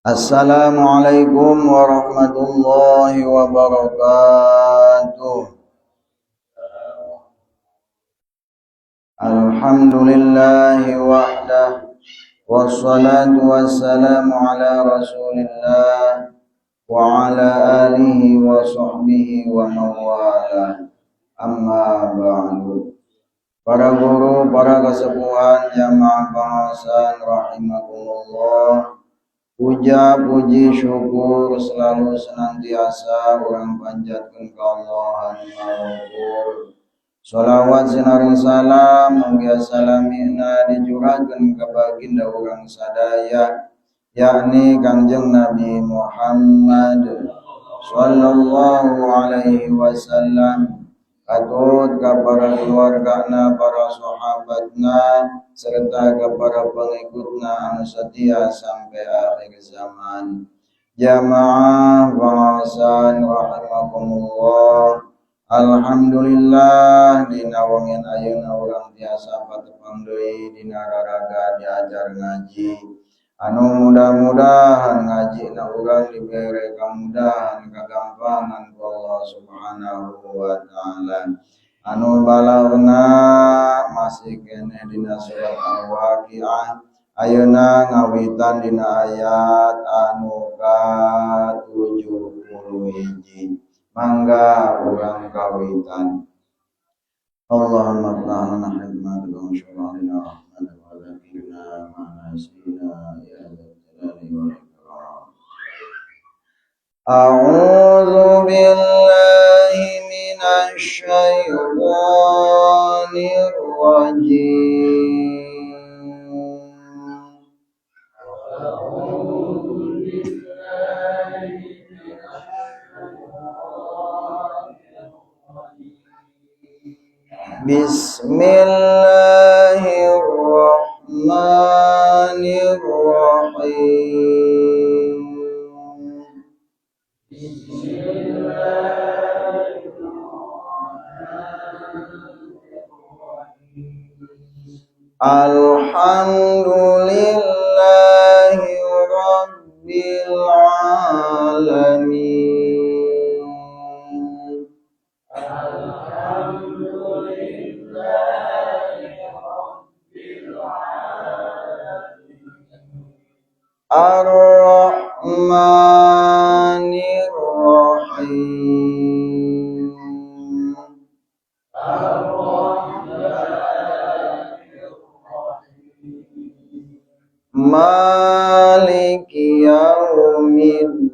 Assalamualaikum warahmatullahi wabarakatuh. Alhamdulillahi wahdah, wassalatu wassalamu ala rasulillah wa ala alihi wa sahbihi wa mawala. Amma ba'du. Para guru, para kesepuhan, jamaah pengawasan rahimakumullah. Puja puji syukur selalu senantiasa orang panjatkan ke Allah Al-Ghafur. Sholawat sinaring salam mugia salamina dicurahkan ke baginda orang sadaya, yakni Kangjeng Nabi Muhammad sallallahu alaihi wasallam, katut ka para keluargana, para sahabatna, serta kepada pengikutna anu setia sampai akhir zaman. Jamaah pengawasan rahimakumullah. Alhamdulillah dina wangin ayeuna urang tiasa patepang deui dina raraga diajar ngaji. Anu mudah-mudahan ngaji na urang dibere kamudahan kagampangan ku Allah Subhanahu wa taala. Anu balauna masih kene dina surat Al-Waqiah, ayeuna ngawitan dina ayat anu ka-71. Mangga urang kawitan. Allahumma lana hikmat wa syura'ina rahmat wa zakirna ma'asina ya jalali wal ikram. A'udzu billahi minasy syaithanir rajim. Bismillahirrahmanirrahim. Alhamdulillahi rabbil alamin. Ar-Rahmanir-Rahim. Maliki yaumiddin.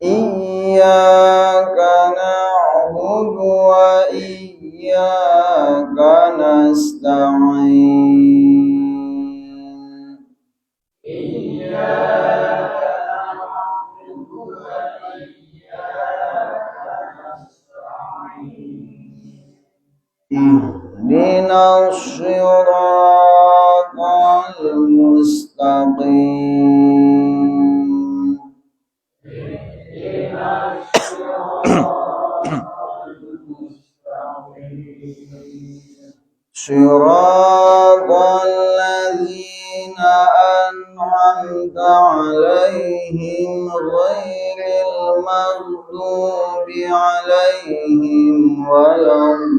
Iyyaka na'budu wa iyyaka nasta'in. Ihdinas siratal mustaqim. Siratal ladzina an'amta 'alaihim ghairil maghdubi 'alaihim waladdallin.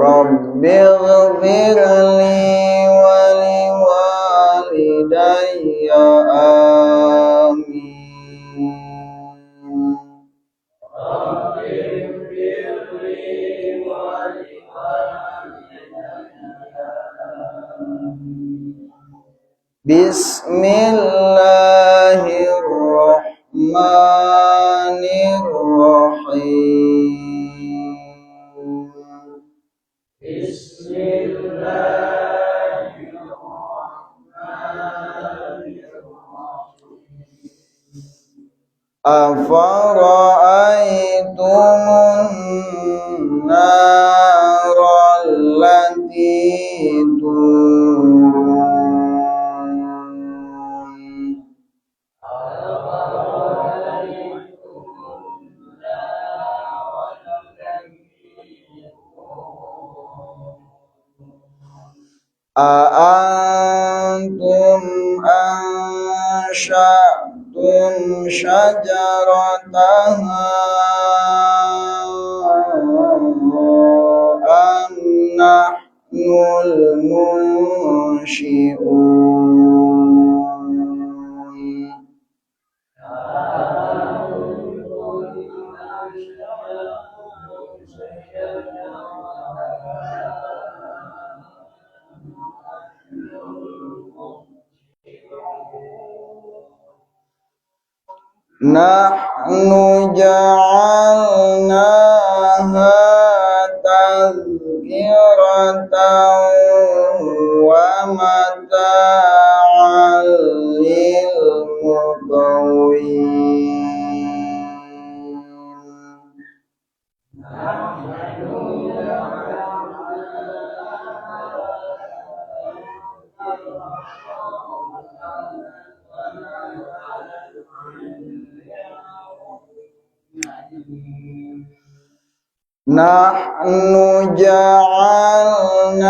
Rabbighfir li wa liwalidayya amin. Bismillahirrahmanirrahim. Afara'aytumun narallati turun. Aantum ansha'tum syajarataha am nahnul munsyi'un. Nahnu ja'alnaha tadhkiratan wa mata'an lil muqwin. Nahnu ja'alnaha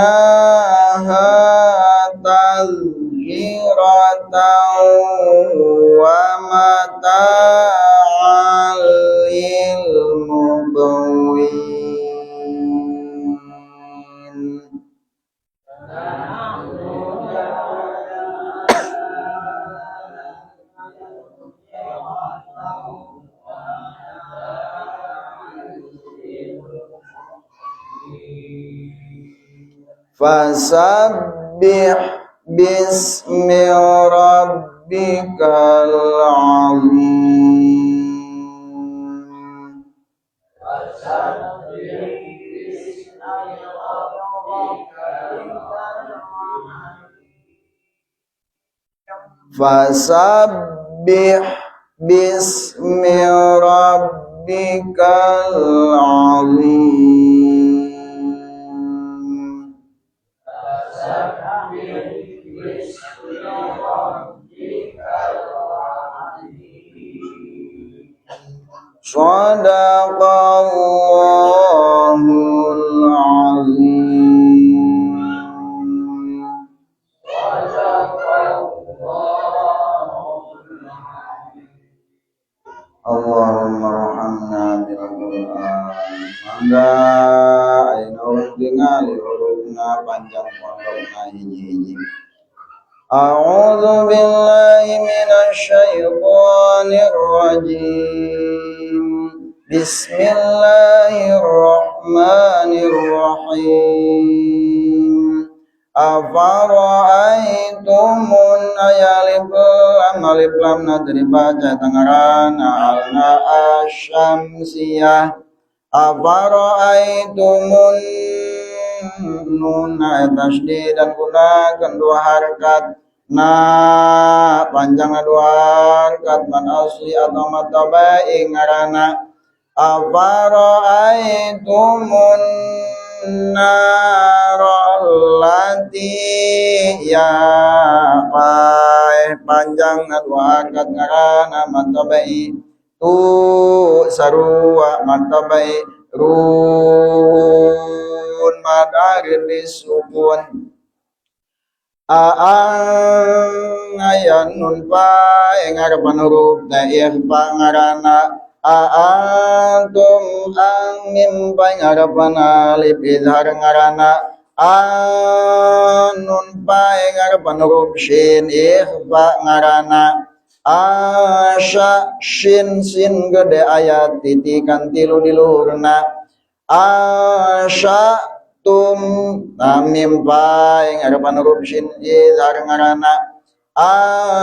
tadhkiratan wa mata'an lil muqwin. Fasabbih bismi rabbikal azim. Fasabbih bismi rabbikal azim. Shadaqallahul azim. Allahumma rahamna bil Qur'an. Mangga ayeuna urang tingali hurufna panjang pondokna hiji-hiji. A'udzu billahi minasy syaithanir rajim. Bismillahirrahmanirrahim. Afara'aytumun alif lam nadri baca tangarana alna asyamsiyah. Afara'aytumun nun tasydid dan gunakan dua harakat. Na panjangna dua harakat man asli atau matabai ngarana. Afara'aytumun narallati ya panjang dua harakat ngarana matabai tu sarua matabai run madarin disukun ayan nun pa ngarapan huruf dair pa ngarana antum angin pa ngarapan alif izhar ngarana nun pa ngarapan huruf shin ikhfa ngarana asya shin sin gede ayat titikan tilu di luhurna asya tamim paing harapan huruf shin izhar ngarana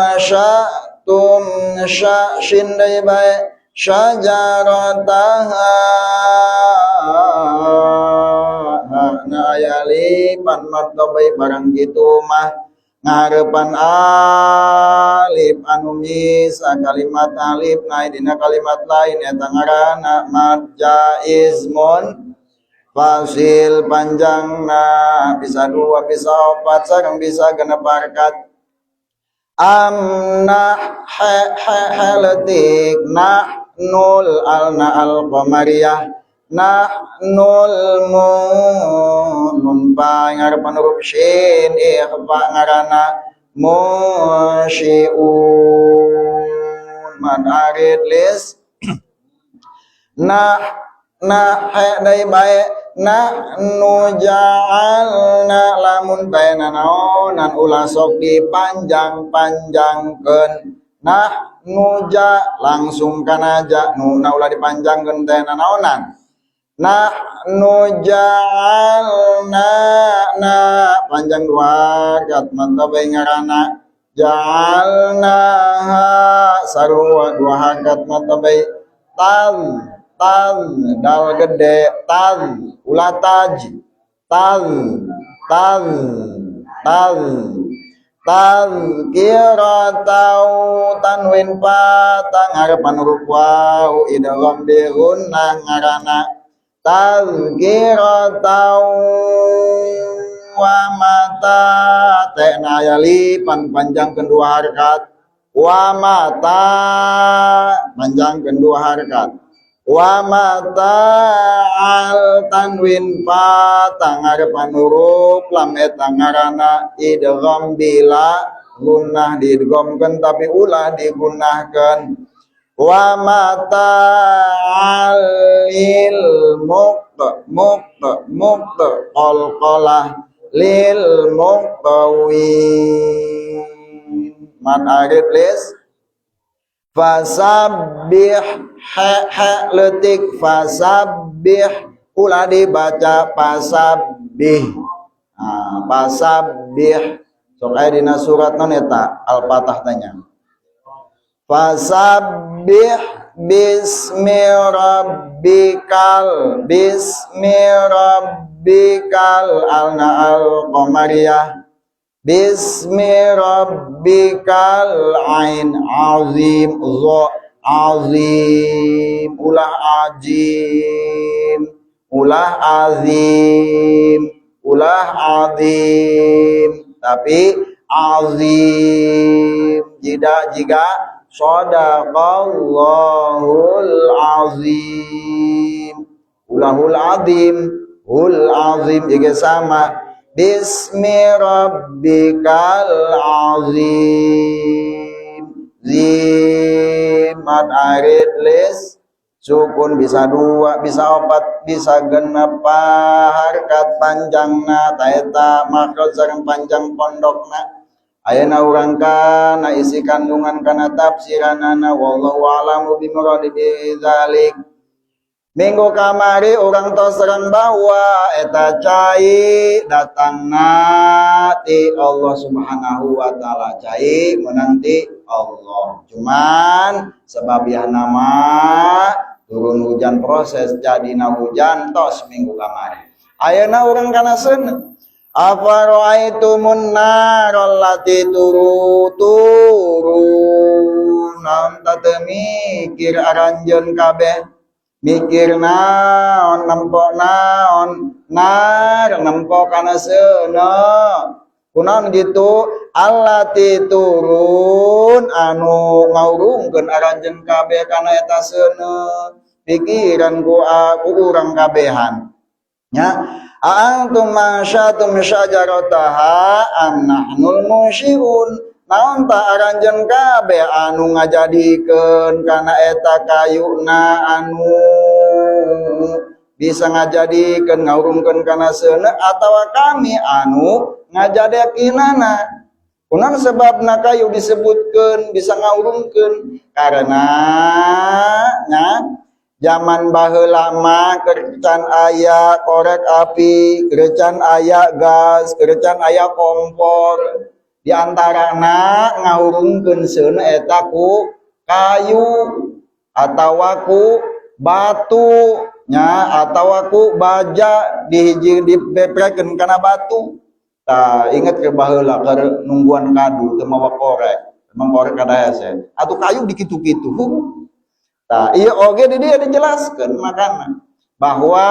asyatum shin dai bae syajarataha na ayali pan martabai barang gitu mah ngarepan alif anu misa kalimat alif naik dina kalimat lain eta ngaranna mad jaizmun fasil panjangna bisa 2 bisa 4 sareng bisa genep harkat amnah haletik nul alna al qamariyah nul nun pa ngarepan huruf shin ikhfa ngarana musyiun man arid lis dai bae nuja'alna lamun baena naonan ulah sok dipanjang-panjangkeun nuja langsung kana ja nu ulah dipanjangkeun teh naonan nuja'alna panjang 2 harakat mantap bae ngaranna ja'alna sarua 2 harakat mantap bae dal gede ulah taj tazkiratau tanwin patang harapan huruf waw idgham di gunnah ngaranna tazkiratau wa mata tena ayali panjang kedua harakat wa mata panjang kedua harakat wa mata al tanwin patang harapan huruf lam eta ngaranna idgham bila gunnah diidghamkeun tapi ulah digunnahkeun wa mata al lil muqt qalqalah lil muqtawin man arid lis fasabbih letik fasabbih ulah dibaca fasabbih fasabbih sok aya dina surat non eta al-fatah tanya fasabbih bismi rabbikal alna al-qamariyah bismi rabbikal ain azim azim ulah azim tapi azim jika shadaqallahul azim ulahul azim juga sama bismi rabbikal azim zimat arid lis sukun bisa 2 bisa 4 bisa genep harakat panjangna taeta makhraj sareng panjang pondokna ayeuna urang kana isi kandungan kana tafsiranana wallahu a'lamu bimuradi bidzalik. Minggu kamari orang tos serang bawa eta cai datangna ti Allah Subhanahu wa taala cai menanti Allah. Cuman sebabiah nama turun hujan proses jadina hujan tos minggu kamari. Ayeuna urang kana seuneu. Afara'aitumun narol lati turun naon teu mikir aranjeun kabeh. Mikir naon nempok naon nar nempok kana seuneu kunaon gitu allati turun anu ngaurungkeun aranjeun kabeh kana eta seuneu pikiran ku urang kabehan nya antum masyatum syajarataha am nahnul musyiun naon ta aranjeun kabeh anu ngajadikeun kana eta kayuna anu bisa ngajadikeun ngaurungkeun kana seuneu atawa kami anu ngajadekeunana kunaon sebabna kayu disebutkeun bisa ngaurungkeun karena nya Zaman baheula mah kercan aya korek api, kercan aya gas, kercan aya kompor. Di antarana ngahurungkeun seuneu eta ku kayu atawa ku batu nya atawa ku baja dihiji dibeprekeun kana batu. Tah inget ke baheula keur nungguan kadu teu mawa korek. Emang korek kada hese. Atuh kayu dikitu-kitu. Tah ieu oge di dieu dijelaskeun makana bahwa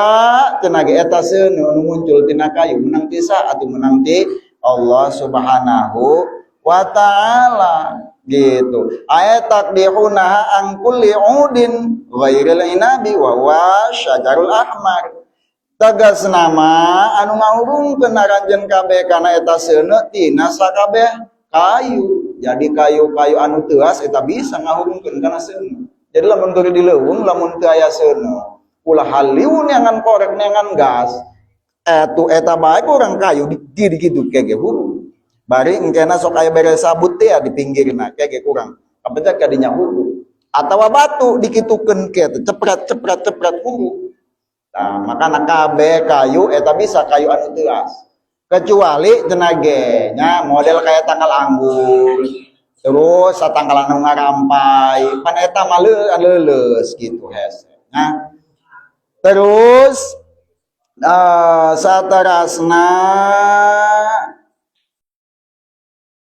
tenaga eta seuneu nu muncul tina kayu menang ti sa atuh menang ti Allah Subhanahu wa taala gitu. Ayat takdihuna an kulli udin ghairil inabi wa huwa syajarul ahmar. Tegas nama anu ngahurungkeun aranjeun kabeh kana eta seuneu tina sakabeh kayu. Jadi kayu-kayu anu teuas eta bisa ngahurungkeun kana seuneu. Jadi lamun teu dileuweung lamun teu aya seuneu ulah haliu neangan korek neangan gas eta bae urang kayu dikitu kege huru bari engkena sok aya bere sabut teh di pinggirna kege kurang kabedak kadinya huru atawa batu dikitukeun ke cepret huru. Nah makana kabeh kayu eta bisa kayu anu teuas kecuali tenaga nya model kayak tanggal anggur terus satanggal anu ngarampai pan eta mah leuleus gitu hese. Nah terus saterasna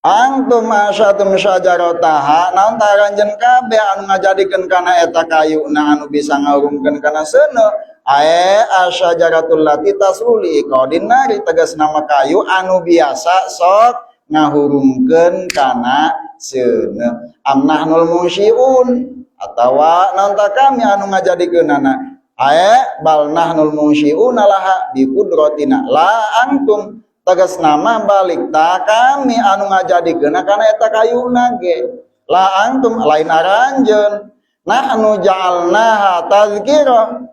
antum asyatum syajarataha naon taranjeun kabeh anu ngajadikeun kana eta kayuna anu bisa ngahurungkeun kana seuneu asyajaratul lati tasuli qadin nari tegas nama kayu anu biasa sok ngahurungkeun kana seuneu amnahnul musyiun atawa naon ta kami anu ngajadikeunana bal nahnul munsyiuna laha bi qudratina la antum tegas nama balik ta kami anu ngajadikeun kana eta kayuna ge la antum lain aranjeun nahnu ja'alnaha tazkirah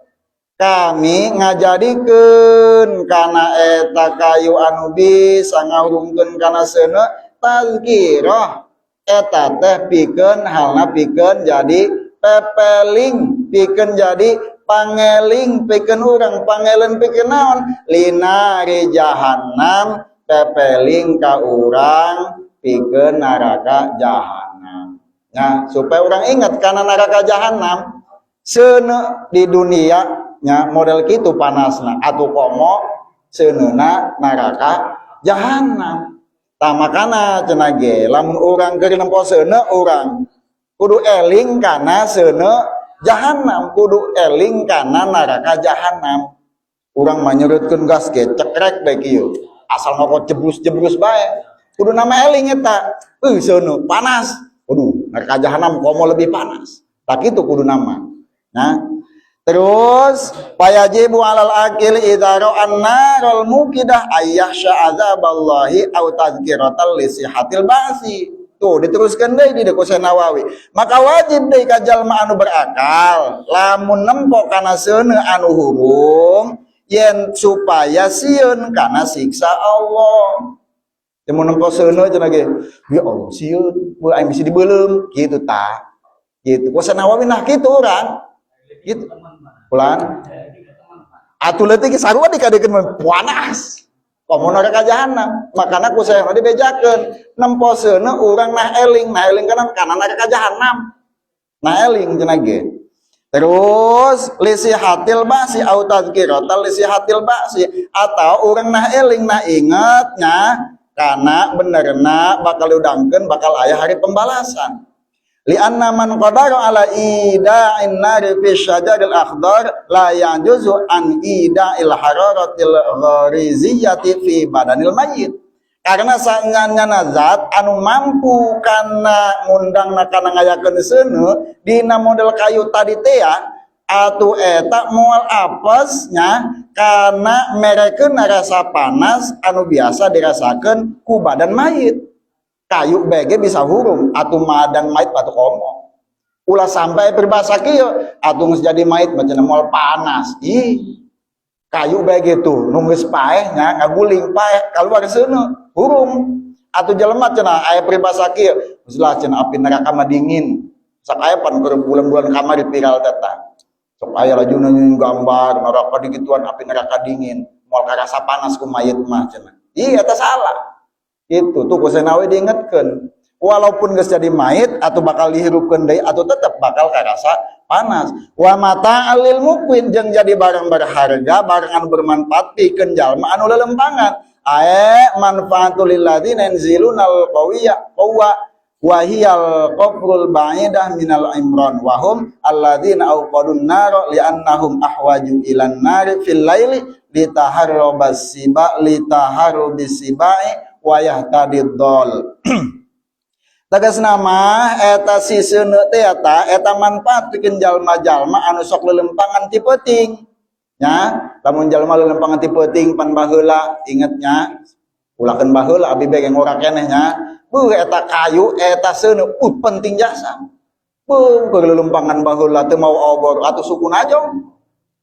kami ngajadikeun kana eta kayu anu bisa ngahurungkeun kana seuneu tazkirah eta teh pikeun halna pikeun jadi pepeling pikeun jadi pangeling pikeun urang pangelen pikeun naon linari jahannam pepeling ka urang pikeun neraka jahanam. Nya supaya urang ingat kana neraka jahanam seuneu di dunia nya model kitu panasna atuh komo seuneuna neraka jahanam. Tah makana cenah ge lamun urang keur nempo seuneu urang kudu eling kana seuneu jahanam kudu eling kana neraka jahanam. Urang manyurutkeun gas ge cekrek bae kieu. Asal ngokot jebrus-jebrus bae. Kudu nama eling eta. Seuneu panas. Waduh, neraka jahanam komo lebih panas. Tak kitu kudu nama. Nah, terus payajibu alal akil idza ra'an narul muqidah ayyahsha azaballahi aw tadhkiratal lisihatil ba'si. Tuh diteruskan deui di Deku Nawawi. Maka wajib deui ka jalma anu berakal lamun nempo kana seuneu anu hurung yen supaya sieun kana siksa Allah. Mun nempo seuneu cenah ge, ya Allah sieun, we aing bisa dibeuleum kitu tah. Kitu. Ku Nawawi nah kitu urang. Gitu. Pulan. Atuh leutik sarua dikadekeun panas. Komo neraka jahanam. Makana ku saeuna dibejakeun nempo seuneu urang nah eling kana neraka jahanam. Nah eling cenah ge. Terus lisihatil ba'si au tadzkiratal lisihatil ba'si atau urang nah eling nah ingetnya kana benerna bakal diudangkeun bakal aya hari pembalasan. Li anna man qadara ala ida'in nari fi syajaril akhdar la yajuzu an ida'il hararatil ghariziyati fi badanil mayyit. Karena saeunganna zat anu mampu kana ngundangna kana ngayakeun seuneu dina model kayu tadi teh atuh eta moal apesnya kana merekeun rasa panas anu biasa dirasakeun ku badan mayit. Kayu bege bisa hurung atuh madang mayit batu komo ulah sampai berbahasa kieu atuh geus jadi mayit macam moal panas kayu bege tuh nu geus paeh nya ngaguling paeh kaluar seuneu hurung atuh jelema cenah aya peribahasa kieu geus lah cenah api neraka mah dingin sak aya pan keur bulan-bulan kamari viral teh Sok aya lajuna nyun gambar neraka digituan api neraka dingin, moal karasa panas ku mayit mah cenah. Iya eta salah. Itu tuh kusana we diingetkeun. Walaupun geus jadi mayit atau bakal dihirupkeun deui atau tetep bakal karasa panas. Wa mata alil mukwin jeung jadi barang berharga, barang anu bermanfaat pikeun jalma anu lelempangan. Manfaatul lil ladzina yanzilunal qawwa wahiyal qafrul ba'idah minal imran wahum alladzina auqadun nar li'annahum ahwaju ilan nar fil laili litaharrubas sibai wa yahtadid dol. Tegas nama eta siseuneu teh eta manfaat pikeun jalma-jalma anu sok lelempangan ti peuting nya. Lamun jalma lelempangan ti peuting pan baheula ingetnya ulakeun baheula abi bege ngora keneh nya. Eta kayu, eta seuneu penting jasa. Ke lelempangan baheula teu mau obor atuh sukun ajong.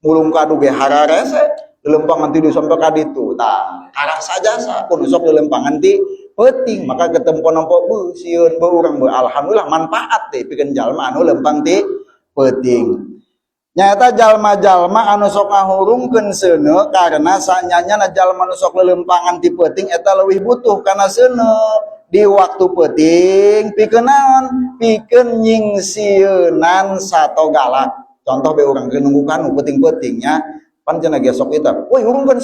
Mulung kadu ge hararese, lelempangan ti sampai ka ditu. Tah, karasa jasa kudu sok lelempangan ti peuting, maka ketempo-nempo sieun urang alhamdulillah manfaat teh pikeun jalma anu lempang ti peuting. Nyata jalma-jalma anu sok ngahurungkeun seuneu karena sanyanyana jalma anu sok lelempangan ti peuting eta leuwih butuh kana seuneu. Di waktu peuting pikeun naon? Pikeun nyingsieunan sato galak. Contoh be urang nunggukan peuting-peutingnya pan cenah ge sok eta. Woi hurungkeun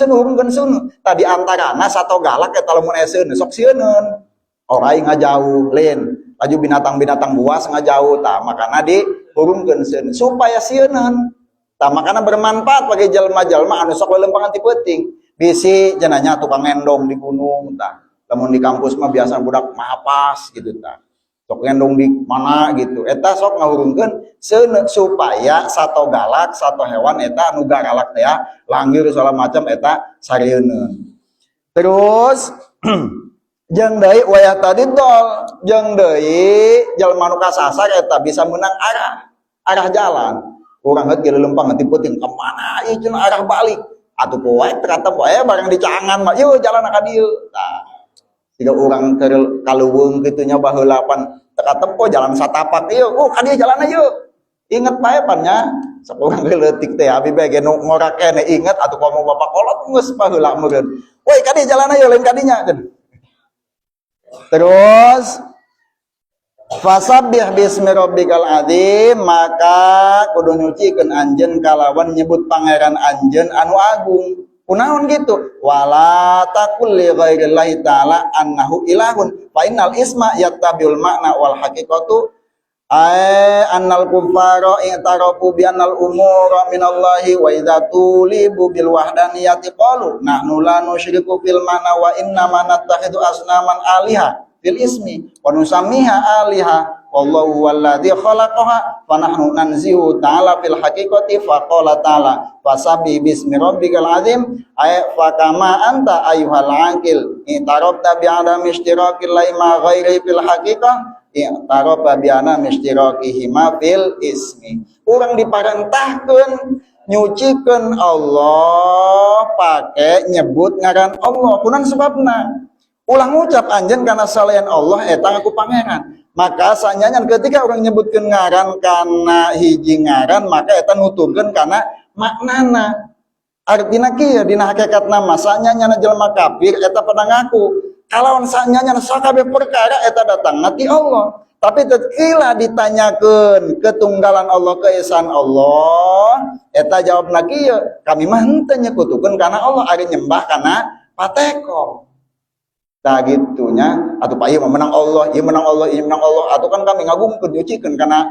seuneu. Tadi antarana sato galak eta lamun aya seuneu sok sieunun. Orai ngajauh lain. Laju binatang-binatang buas ngajauh tah makana di hurungkeun seuneu supaya sieunun. Tah makana bermanfaat bagi jalma-jalma anu sok lelempangan ti peuting. Bisi cenah nya tukang endong di gunung tah. Lamun di kampus mah biasa budak mahapas gitu tah. Sok ngendong di mana gitu. Eta sok ngahurungkeun seuneu supaya sato galak, sato hewan eta anu garalak teh langgir segala macam eta sarieunun. Terus jeung deui wayah tadi dol, jeung deui jalma nu kasasar eta bisa meunang arah jalan. Urang heut ge leuleumpangan ti peuting ka mana ieu cenah arah balik. Atuh poe ternyata poe barang di caangan mah yeuh jalan ka dieu. Tah jika orang kaluweung kitunya baheula pan teka tempo jalan satapak ieu ka dieu jalanna yeuh. Inget bae pan nya sok urang leutik teh abi bege nu ngora keneh inget atuh komo bapak kolot geus baheula meureun. Woi ka dieu jalanna yeuh lain ka dinya. Terus fasabbih bismi rabbikal adzim maka kudu nyucikeun anjeun kalawan nyebut pangeran anjeun anu agung. Kunaon gitu? Wala taqul li ghairillahi ta'ala annahu ilahun fa innal isma yattabiul makna wal haqiqatu annal kuffara i'tarafu bi annal umura minallahi wa idza tulibu bil wahdaniyati qalu nahnu la nusyriku fil mana wa inna ma nattakhidhu asnaman aliha fil ismi wa nusammiha aliha wallahu walladzi khalaqaha fa nahnu nanzihu ta'ala fil haqiqati fa qala ta'ala fasabbih bismi rabbikal azim fa kama anta ayyuhal aqil itarabta bi adam ishtirakil laima ghairi fil haqiqah itaraba bi ana ishtirakihi ma fil ismi. Urang diparentahkeun nyucikeun Allah pake nyebut ngaran Allah kunaon sebabna ulah ngucap anjeun kana selain Allah eta ngaku pangeran. Maka sanyanyan ketika orang nyebutkeun ngaran kana hiji ngaran maka eta nuturkeun kana maknana. Artina kieu dina hakikatna mah sanyanyan jelema kafir eta pada ngaku kalawan sanyanyan sakabeh perkara eta datangna ti Allah. Tapi tatkala ditanyakeun ketunggalan Allah keesaan Allah eta jawabna kieu kami mah henteu nyekutukeun kana Allah ari nyembah kana patekong. Tah gitunya atuh pa ieu menang Allah, ieu menang Allah, ieu menang Allah atuh kan kami ngagungkeun nyucikeun kana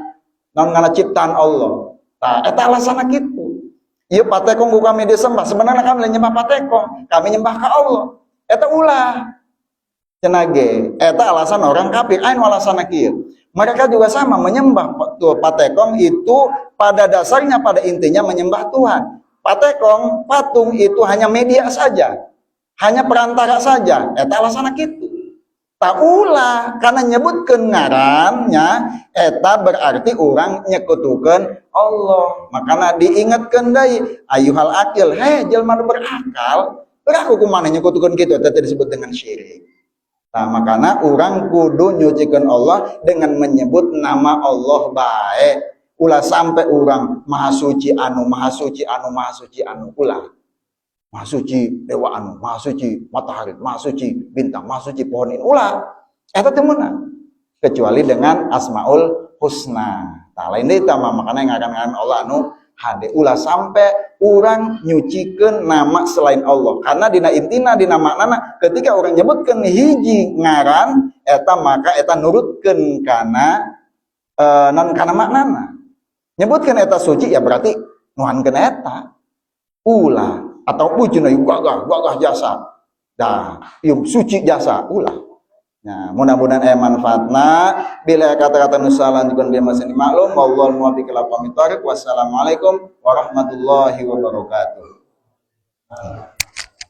naon kana ciptaan Allah. Tah eta alasanna kitu. Ieu patekong ku kami disembah sebenarnya kami lain nyembah patekong, kami nyembah ka Allah. Eta ulah. Cenah ge eta alasan orang kafir, anu alasanna kieu. Mereka juga sama menyembah patekong itu pada dasarnya pada intinya menyembah Tuhan. Patekong, patung itu hanya media saja. Hanya perantara saja, eta alasanna kitu. Tak ulah karena nyebutkeun ngarannya eta berarti orang nyekutukeun Allah. Makana diingatkeun deui ayyuhal aqil, he jelema nu berakal, beraku kumaha nyekutukeun kitu eta disebut dengan syirik. Nah, makana orang kudu nyucikeun Allah dengan menyebut nama Allah bae. ulah sampai orang maha suci anu maha suci anu maha suci anu ulah maha suci dewa anu maha suci matahari maha suci bintang maha suci pohon ini ulah eta teu meunang kecuali dengan asmaul husna. Tah lain deui tah makana ngaran-ngaran Allah anu hade ulah sampai orang nyucikeun nama selain Allah. Karena dina intina dina maknana ketika orang nyebutkeun hiji ngaran eta maka eta nurutkeun kana non kana maknana. Nyebutkeun eta suci ya berarti nuhankeun eta. Ulah atau pujeun gagah jasa. Dah, ieu suci jasa ulah. Nah, mudah-mudahan manfaatna bila kata-kata nusalan dikon dia masih maklum wallahu muwaffiq ila aqwamit thoriq. Wassalamualaikum warahmatullahi wabarakatuh.